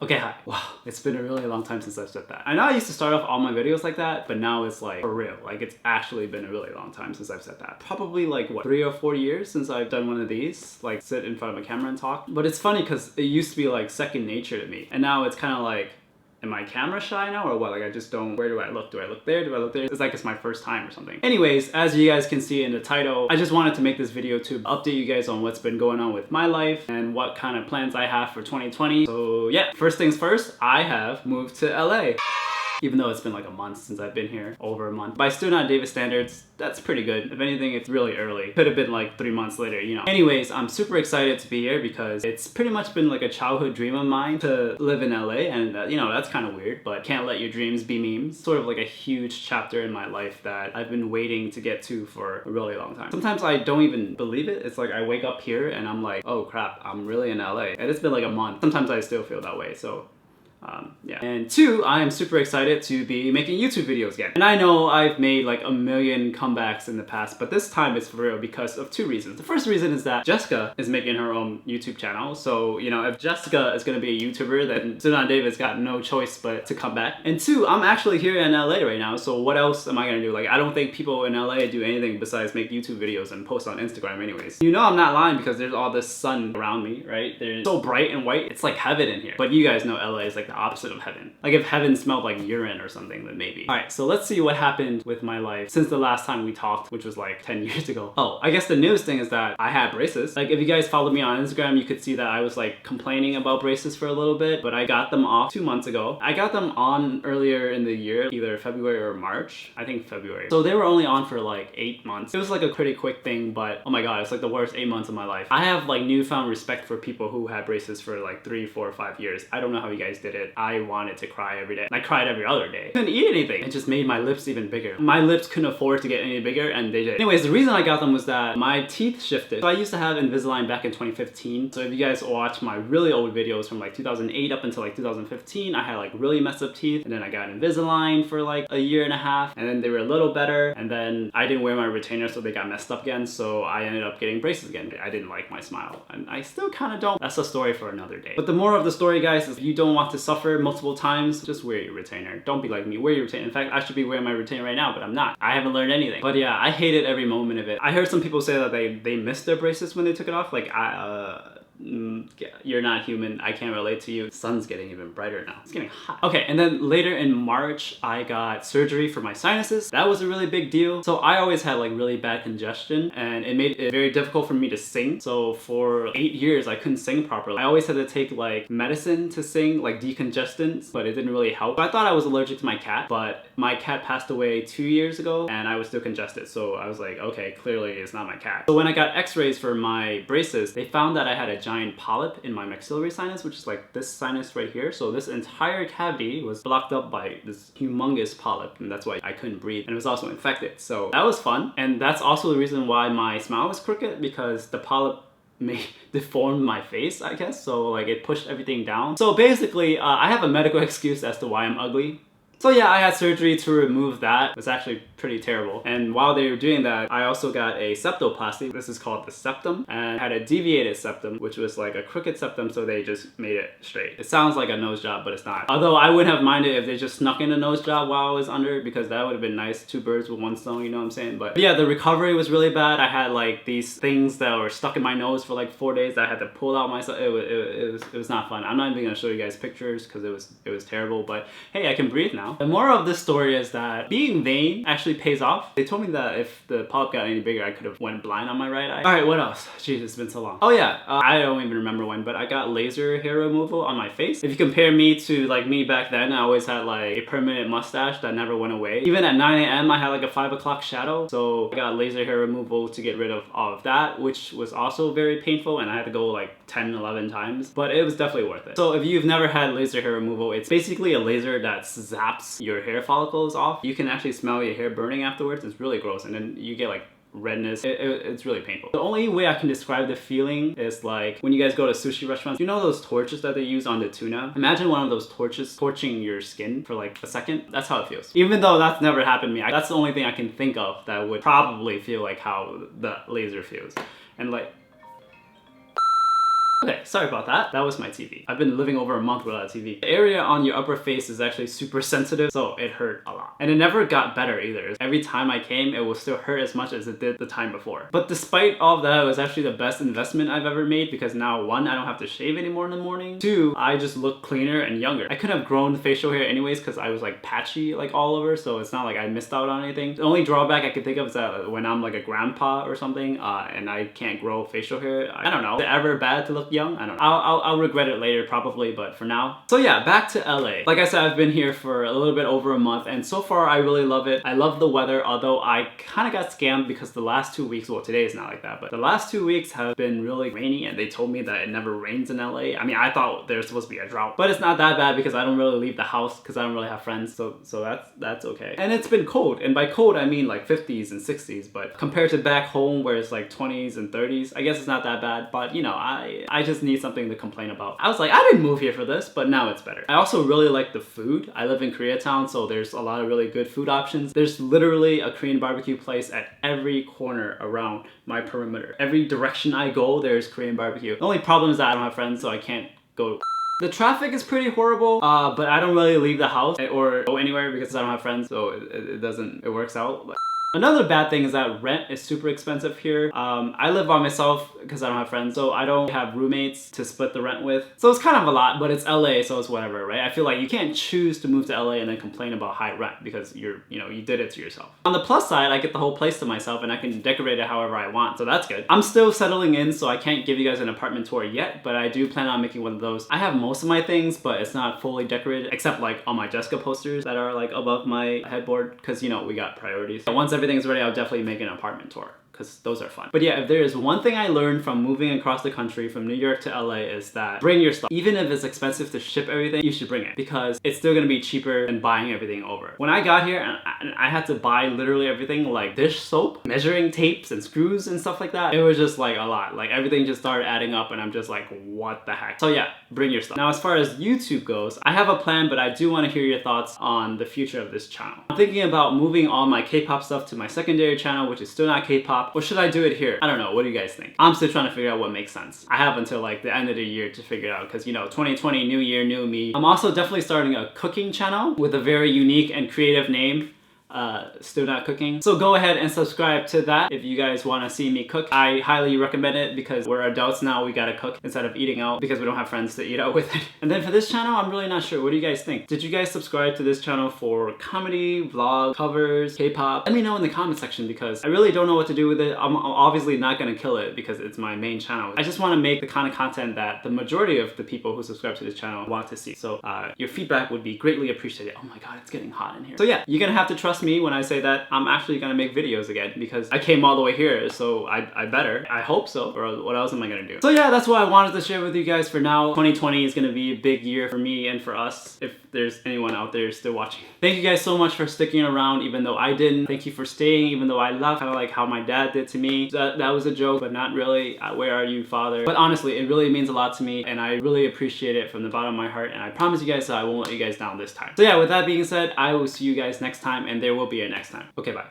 Okay, hi. Wow, it's been a really long time since I've said that. I know I used to start off all my videos like that, but now it's like for real. Like it's actually been a really long time since I've said that. Probably like what, 3 or 4 years since I've done one of these, like sit in front of a camera and talk. But it's funny because it used to be like second nature to me. And now it's kind of like, am I camera shy now or what? Like I just don't, where do I look? Do I look there? Do I look there? It's like it's my first time or something. Anyways, as you guys can see in the title, I just wanted to make this video to update you guys on what's been going on with my life and what kind of plans I have for 2020. So yeah, first things first, I have moved to LA. Even though it's been like a month since I've been here, over a month. By student at Davis standards, that's pretty good. If anything, it's really early. Could have been like 3 months later, you know. Anyways, I'm super excited to be here because it's pretty much been like a childhood dream of mine to live in LA, and you know, that's kind of weird, but can't let your dreams be memes. Sort of like a huge chapter in my life that I've been waiting to get to for a really long time. Sometimes I don't even believe it. It's like I wake up here and I'm like, oh crap, I'm really in LA. And it's been like a month. Sometimes I still feel that way, so yeah. And two, I am super excited to be making YouTube videos again. And I know I've made like a million comebacks in the past, but this time it's for real because of 2 reasons. The first reason is that Jessica is making her own YouTube channel. So, you know, if Jessica is going to be a YouTuber, then Student Davis got no choice but to come back. And two, I'm actually here in LA right now. So what else am I going to do? Like, I don't think people in LA do anything besides make YouTube videos and post on Instagram anyways. You know I'm not lying because there's all this sun around me, right? They're so bright and white. It's like heaven in here. But you guys know LA is like the opposite of heaven. Like if heaven smelled like urine or something, then maybe. Alright, so let's see what happened with my life since the last time we talked, which was like 10 years ago. Oh, I guess the newest thing is that I had braces. Like if you guys followed me on Instagram, you could see that I was like complaining about braces for a little bit, but I got them off 2 months ago. I got them on earlier in the year, either February or March. I think February. So they were only on for like 8 months. It was like a pretty quick thing, but oh my god, it's like the worst 8 months of my life. I have like newfound respect for people who had braces for like 3, 4, 5 years. I don't know how you guys did it. I wanted to cry every day. I cried every other day. Couldn't eat anything. It just made my lips even bigger. My lips couldn't afford to get any bigger and they did. Anyways, the reason I got them was that my teeth shifted. So I used to have Invisalign back in 2015. So if you guys watch my really old videos from like 2008 up until like 2015, I had like really messed up teeth, and then I got Invisalign for like a year and a half, and then they were a little better, and then I didn't wear my retainer so they got messed up again, so I ended up getting braces again. I didn't like my smile, and I still kind of don't. That's a story for another day. But the moral of the story, guys, is if you don't want to suffer multiple times, just wear your retainer. Don't be like me, wear your retainer. In fact, I should be wearing my retainer right now, but I'm not. I haven't learned anything. But yeah, I hated every moment of it. I heard some people say that they missed their braces when they took it off. Like, you're not human. I can't relate to you. The sun's getting even brighter now. It's getting hot. Okay, and then later in March, I got surgery for my sinuses. That was a really big deal. So I always had like really bad congestion, and it made it very difficult for me to sing. So for 8 years, I couldn't sing properly. I always had to take like medicine to sing, like decongestants, but it didn't really help. I thought I was allergic to my cat, but my cat passed away 2 years ago and I was still congested. So I was like, okay, clearly it's not my cat. So when I got x-rays for my braces, they found that I had a giant polyp in my maxillary sinus, which is like this sinus right here. So this entire cavity was blocked up by this humongous polyp, and that's why I couldn't breathe, and it was also infected. So that was fun, and that's also the reason why my smile was crooked, because the polyp deformed my face, I guess. So like it pushed everything down. So basically, I have a medical excuse as to why I'm ugly. So yeah, I had surgery to remove that. It was actually pretty terrible. And while they were doing that, I also got a septoplasty. This is called the septum. And I had a deviated septum, which was like a crooked septum, so they just made it straight. It sounds like a nose job, but it's not. Although I wouldn't have minded if they just snuck in a nose job while I was under, because that would have been nice. 2 birds with 1 stone, you know what I'm saying? But yeah, the recovery was really bad. I had like these things that were stuck in my nose for like 4 days that I had to pull out myself. It was not fun. I'm not even gonna show you guys pictures because it was terrible, but hey, I can breathe now. The moral of this story is that being vain actually pays off. They told me that if the polyp got any bigger, I could have went blind on my right eye. Alright, what else? Jeez, it's been so long. Oh yeah, I don't even remember when, but I got laser hair removal on my face. If you compare me to like me back then, I always had like a permanent mustache that never went away. Even at 9 a.m. I had like a 5 o'clock shadow. So I got laser hair removal to get rid of all of that, which was also very painful, and I had to go like 10, 11 times, but it was definitely worth it. So if you've never had laser hair removal, it's basically a laser that zaps your hair follicles off. You can actually smell your hair burning afterwards. It's really gross, and then you get like redness. It's really painful. The only way I can describe the feeling is like when you guys go to sushi restaurants, you know those torches that they use on the tuna? Imagine one of those torches torching your skin for like a second. That's how it feels. Even though that's never happened to me, that's the only thing I can think of that would probably feel like how the laser feels. And like, Okay, sorry about that. That was my TV. I've been living over a month without a TV. The area on your upper face is actually super sensitive, so it hurt a lot. And it never got better either. Every time I came, it will still hurt as much as it did the time before. But despite all of that, it was actually the best investment I've ever made because now, one, I don't have to shave anymore in the morning. Two, I just look cleaner and younger. I could have grown facial hair anyways because I was like patchy like all over, so it's not like I missed out on anything. The only drawback I could think of is that when I'm like a grandpa or something and I can't grow facial hair, I don't know. Is it ever bad to look young? I don't know. I'll regret it later probably, but for now. So yeah, back to LA. Like I said, I've been here for a little bit over a month and so far I really love it. I love the weather, although I kind of got scammed because the last 2 weeks, well today is not like that, but the last 2 weeks have been really rainy and they told me that it never rains in LA. I mean, I thought there's supposed to be a drought, but it's not that bad because I don't really leave the house because I don't really have friends, so that's okay. And it's been cold, and by cold I mean like 50s and 60s, but compared to back home where it's like 20s and 30s, I guess it's not that bad, but you know, I just need something to complain about. I was like, I didn't move here for this, but now it's better. I also really like the food. I live in Koreatown, so there's a lot of really good food options. There's literally a Korean barbecue place at every corner around my perimeter. Every direction I go, there's Korean barbecue. The only problem is that I don't have friends, so I can't go. The traffic is pretty horrible, but I don't really leave the house or go anywhere because I don't have friends, so it works out. Another bad thing is that rent is super expensive here. I live by myself because I don't have friends, so I don't have roommates to split the rent with. So it's kind of a lot, but it's LA, so it's whatever, right? I feel like you can't choose to move to LA and then complain about high rent because you did it to yourself. On the plus side, I get the whole place to myself and I can decorate it however I want, so that's good. I'm still settling in, so I can't give you guys an apartment tour yet, but I do plan on making one of those. I have most of my things, but it's not fully decorated, except like all my Jessica posters that are like above my headboard, because you know, we got priorities. Once everything's ready, I'll definitely make an apartment tour because those are fun. But yeah, if there is one thing I learned from moving across the country from New York to LA is that bring your stuff. Even if it's expensive to ship everything, you should bring it because it's still gonna be cheaper than buying everything over. When I got here and I had to buy literally everything like dish soap, measuring tapes and screws and stuff like that, it was just like a lot. Like everything just started adding up and I'm just like, what the heck? So yeah, bring your stuff. Now as far as YouTube goes, I have a plan, but I do want to hear your thoughts on the future of this channel. I'm thinking about moving all my K-pop stuff to my secondary channel, which is still not K-pop. Or should I do it here? I don't know. What do you guys think? I'm still trying to figure out what makes sense. I have until like the end of the year to figure it out because, you know, 2020, new year, new me. I'm also definitely starting a cooking channel with a very unique and creative name. Still not cooking. So go ahead and subscribe to that if you guys want to see me cook. I highly recommend it because we're adults now, we gotta cook instead of eating out because we don't have friends to eat out with. And then for this channel, I'm really not sure. What do you guys think? Did you guys subscribe to this channel for comedy, vlog, covers, K-pop? Let me know in the comment section because I really don't know what to do with it. I'm obviously not gonna kill it because it's my main channel. I just want to make the kind of content that the majority of the people who subscribe to this channel want to see. So your feedback would be greatly appreciated. Oh my god, it's getting hot in here. So yeah, you're gonna have to trust me when I say that I'm actually gonna make videos again because I came all the way here, so I better. I hope so, or what else am I gonna do? So yeah, that's what I wanted to share with you guys for now. 2020 is gonna be a big year for me and for us, if there's anyone out there still watching. Thank you guys so much for sticking around even though I didn't. Thank you for staying even though I left, kind of like how my dad did to me. That was a joke, but not really. Where are you, father? But honestly, it really means a lot to me and I really appreciate it from the bottom of my heart, and I promise you guys that I won't let you guys down this time. So yeah, with that being said, I will see you guys next time, and there will be a next time. Okay, bye.